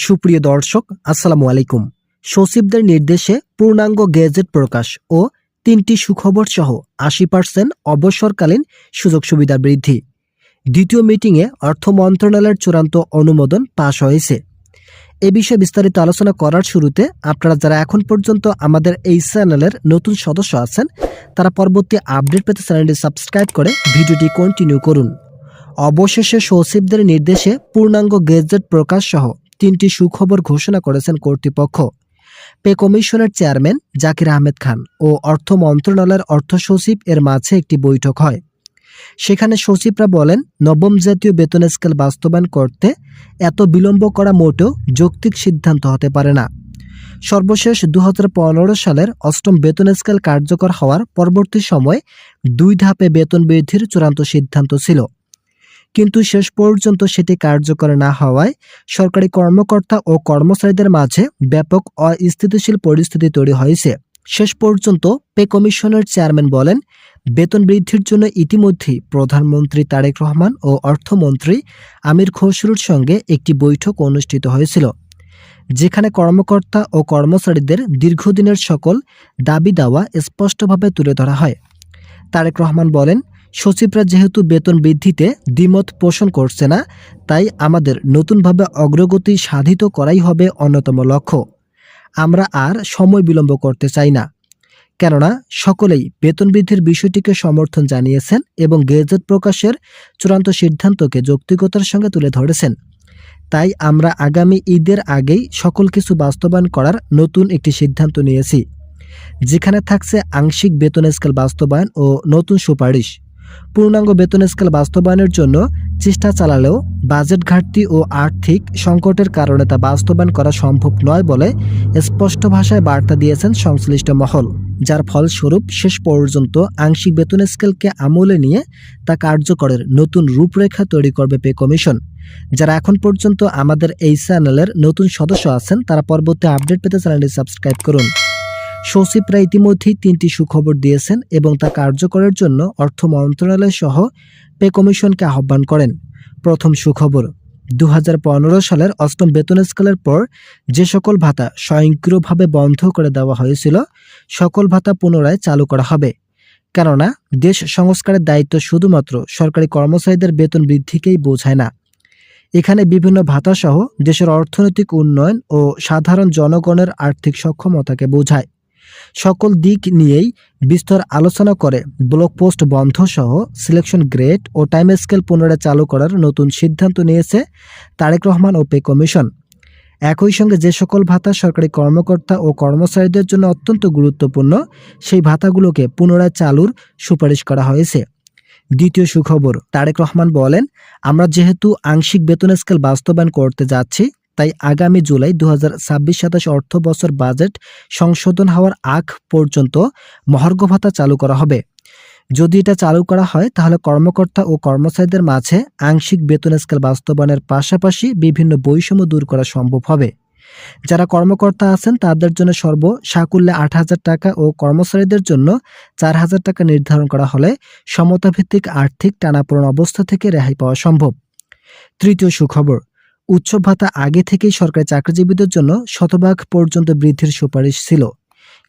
সুপ্রিয় দর্শক, আসসালামু আলাইকুম। সচিবদের নির্দেশে পূর্ণাঙ্গ গেজেট প্রকাশ ও ৩টি সুখবর সহ ৮০% অবসরকালীন সুযোগ সুবিধা বৃদ্ধি। দ্বিতীয় মিটিংয়ে অর্থ মন্ত্রণালয়ের চূড়ান্ত অনুমোদন পাশ হয়েছে। এ বিষয়ে বিস্তারিত আলোচনা করার শুরুতে আপনারা যারা এখন পর্যন্ত আমাদের এই চ্যানেলের নতুন সদস্য আছেন, তারা পরবর্তী আপডেট পেতে চ্যানেলটি সাবস্ক্রাইব করে ভিডিওটি কন্টিনিউ করুন। অবশেষে সচিবদের নির্দেশে পূর্ণাঙ্গ গেজেট প্রকাশ সহ ৩টি সুখবর ঘোষণা করেছেন কর্তৃপক্ষ। পে কমিশনের চেয়ারম্যান জাকির আহমেদ খান ও অর্থ মন্ত্রণালয়ের অর্থ সচিব এর মাঝে একটি বৈঠক হয়। সেখানে সচিবরা বলেন, নবম জাতীয় বেতন স্কেল বাস্তবায়ন করতে এত বিলম্ব করা মোটেও যৌক্তিক সিদ্ধান্ত হতে পারে না। সর্বশেষ ২০১৫ সালের ৮ম বেতন স্কেল কার্যকর হওয়ার পরবর্তী সময়ে ২ ধাপে বেতন বৃদ্ধির চূড়ান্ত সিদ্ধান্ত ছিল, কিন্তু শেষ পর্যন্ত সেটি কার্যকর না হওয়ায় সরকারি কর্মকর্তা ও কর্মচারীদের মাঝে ব্যাপক অস্থিতিশীল পরিস্থিতি তৈরি হয়েছে। শেষ পর্যন্ত পে কমিশনের চেয়ারম্যান বলেন, বেতন বৃদ্ধির জন্য ইতিমধ্যেই প্রধানমন্ত্রী তারেক রহমান ও অর্থমন্ত্রী আমির খসরুর সঙ্গে একটি বৈঠক অনুষ্ঠিত হয়েছিল, যেখানে কর্মকর্তা ও কর্মচারীদের দীর্ঘদিনের সকল দাবি দাওয়া স্পষ্টভাবে তুলে ধরা হয়। তারেক রহমান বলেন, সচিবরা যেহেতু বেতন বৃদ্ধিতে দ্বিমত পোষণ করছে না, তাই আমাদের নতুনভাবে অগ্রগতি সাধিত করাই হবে অন্যতম লক্ষ্য। আমরা আর সময় বিলম্ব করতে চাই না, কেননা সকলেই বেতন বৃদ্ধির বিষয়টিকে সমর্থন জানিয়েছেন এবং গেজেট প্রকাশের চূড়ান্ত সিদ্ধান্তকে যৌক্তিকতার সঙ্গে তুলে ধরেছেন। তাই আমরা আগামী ঈদের আগেই সকল কিছু বাস্তবায়ন করার নতুন একটি সিদ্ধান্ত নিয়েছি, যেখানে থাকছে আংশিক বেতন স্কেল বাস্তবায়ন ও নতুন সুপারিশ। পূর্ণাঙ্গ বেতন স্কেল বাস্তবায়নের জন্য চেষ্টা চালালেও বাজেট ঘাটতি ও আর্থিক সংকটের কারণে তা বাস্তবায়ন করা সম্ভব নয় বলে স্পষ্ট ভাষায় বার্তা দিয়েছেন সংশ্লিষ্ট মহল, যার ফলস্বরূপ শেষ পর্যন্ত আংশিক বেতন স্কেলকে আমলে নিয়ে তা কার্যকরের নতুন রূপরেখা তৈরি করবে পে কমিশন। যারা এখন পর্যন্ত আমাদের এই চ্যানেলের নতুন সদস্য আছেন, তারা পরবর্তী আপডেট পেতে চ্যানেলটি সাবস্ক্রাইব করুন। সচিবরা ইতিমধ্যেই 3টি সুখবর দিয়েছেন এবং তা কার্যকরের জন্য অর্থ মন্ত্রণালয় সহ পে কমিশনকে আহ্বান করেন। প্রথম সুখবর, ২০১৫ সালের ৮ম বেতন স্কেলের পর যে সকল ভাতা স্বয়ংক্রিয়ভাবে বন্ধ করে দেওয়া হয়েছিল, সকল ভাতা পুনরায় চালু করা হবে। কেননা দেশ সংস্কারের দায়িত্ব শুধুমাত্র সরকারি কর্মচারীদের বেতন বৃদ্ধিকেই বোঝায় না। এখানে বিভিন্ন ভাতা সহ দেশের অর্থনৈতিক উন্নয়ন ও সাধারণ জনগণের আর্থিক সক্ষমতাকে বোঝায়। সকল দিক নিয়েই বিস্তর আলোচনা করে ব্লক পোস্ট বন্ধ সহ সিলেকশন গ্রেড ও টাইম স্কেল পুনরায় চালু করার নতুন সিদ্ধান্ত নিয়েছে তারেক রহমান ও পে কমিশন। একই সঙ্গে যে সকল ভাতা সরকারি কর্মকর্তা ও কর্মচারীদের জন্য অত্যন্ত গুরুত্বপূর্ণ, সেই ভাতাগুলোকে পুনরায় চালুর সুপারিশ করা হয়েছে। দ্বিতীয় সুখবর, তারেক রহমান বলেন, আমরা যেহেতু আংশিক বেতন স্কেল বাস্তবায়ন করতে যাচ্ছি, তাই আগামী জুলাই ২০২৬-২৭ অর্থ বছর বাজেট সংশোধন হওয়ার আগ পর্যন্ত মহার্ঘ ভাতা চালু করা হবে। যদি এটা চালু করা হয়, তাহলে কর্মকর্তা ও কর্মচারীদের মাঝে আংশিক বেতন স্কেল বাস্তবায়নের পাশাপাশি বিভিন্ন বৈষম্য দূর করা সম্ভব হবে। যারা কর্মকর্তা আছেন তাদের জন্য সর্বসাকুল্যে ৮,০০০ টাকা ও কর্মচারীদের জন্য ৪,০০০ টাকা নির্ধারণ করা হলে সমতাভিত্তিক আর্থিক টানাপোড়েন অবস্থা থেকে রেহাই পাওয়া সম্ভব। তৃতীয় সুখবর, উৎসব ভাতা আগে থেকেই সরকারি চাকরিজীবীদের জন্য শতভাগ পর্যন্ত বৃদ্ধির সুপারিশ ছিল,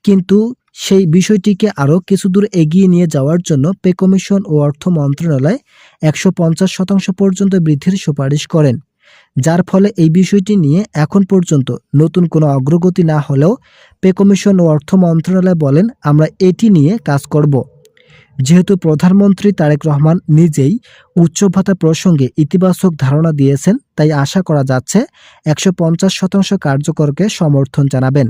কিন্তু সেই বিষয়টিকে আরও কিছুদূর এগিয়ে নিয়ে যাওয়ার জন্য পে কমিশন ও অর্থ মন্ত্রণালয় ১৫০% পর্যন্ত বৃদ্ধির সুপারিশ করেন, যার ফলে এই বিষয়টি নিয়ে এখন পর্যন্ত নতুন কোনো অগ্রগতি না হলেও পে কমিশন ও অর্থ মন্ত্রণালয় বলেন, আমরা এটি নিয়ে কাজ করব। যেহেতু প্রধানমন্ত্রী তারেক রহমান নিজেই উৎসব ভাতা প্রসঙ্গে ইতিবাচক ধারণা দিয়েছেন, তাই আশা করা যাচ্ছে ১৫০% কার্যকরকে সমর্থন জানাবেন।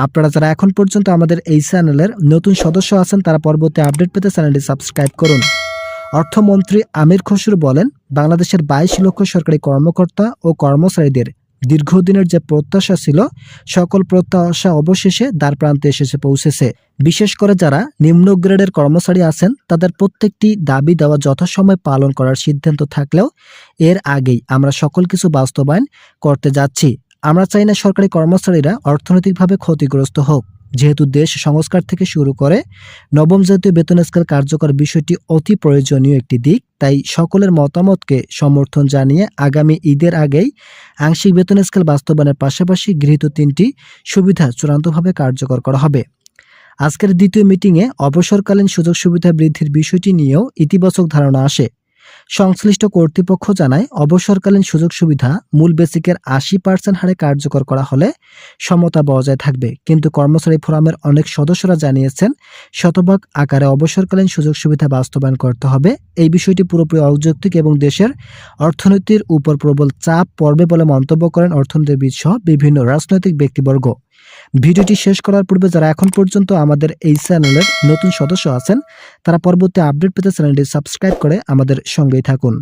আপনারা যারা এখন পর্যন্ত আমাদের এই চ্যানেলের নতুন সদস্য আছেন, তারা পরবর্তী আপডেট পেতে চ্যানেলটি সাবস্ক্রাইব করুন। অর্থমন্ত্রী আমির খসরু বলেন, বাংলাদেশের ২২ লক্ষ সরকারি কর্মকর্তা ও কর্মচারীদের দীর্ঘদিনের যে প্রত্যাশা ছিল, সকল প্রত্যাশা অবশেষে দ্বারপ্রান্তে এসে পৌঁছেছে। বিশেষ করে যারা নিম্ন গ্রেডের কর্মচারী আছেন, তাদের প্রত্যেকটি দাবি দেওয়া যথাসময়ে পালন করার সিদ্ধান্ত থাকলেও এর আগেই আমরা সকল কিছু বাস্তবায়ন করতে যাচ্ছি। আমরা চাই না সরকারি কর্মচারীরা অর্থনৈতিকভাবে ক্ষতিগ্রস্ত হোক। যেহেতু দেশ সংস্কার থেকে শুরু করে নবম জাতীয় বেতন স্কেল কার্যকর বিষয়টি অতি প্রয়োজনীয় একটি দিক, তাই সকলের মতামতকে সমর্থন জানিয়ে আগামী ঈদের আগেই আংশিক বেতন স্কেল বাস্তবায়নের পাশাপাশি গৃহীত 3টি সুবিধা চূড়ান্তভাবে কার্যকর করা হবে। আজকের দ্বিতীয় মিটিংয়ে অবসরকালীন সুযোগ সুবিধা বৃদ্ধির বিষয়টি নিয়েও ইতিবাচক ধারণা আসে। সংশ্লিষ্ট কর্তৃপক্ষ জানায়, অবসরকালীন সুযোগ সুবিধা মূল বেসিকের 80% হারে কার্যকর করা হলে সমতা বজায় থাকবে, কিন্তু কর্মচারী ফোরামের অনেক সদস্যরা জানিয়েছেন শতভাগ আকারে অবসরকালীন সুযোগ সুবিধা বাস্তবায়ন করতে হবে। এই বিষয়টি পুরোপুরি অযৌক্তিক এবং দেশের অর্থনীতির উপর প্রবল চাপ পড়বে বলে মন্তব্য করেন অর্থনীতিবিদ সহ বিভিন্ন রাজনৈতিক ব্যক্তিবর্গ। ভিডিওটি শেষ করার পূর্বে যারা এখন পর্যন্ত আমাদের এই চ্যানেলের নতুন সদস্য আছেন, তারা পরবর্তী আপডেট পেতে চ্যানেলটি সাবস্ক্রাইব করে আমাদের সঙ্গেই থাকুন।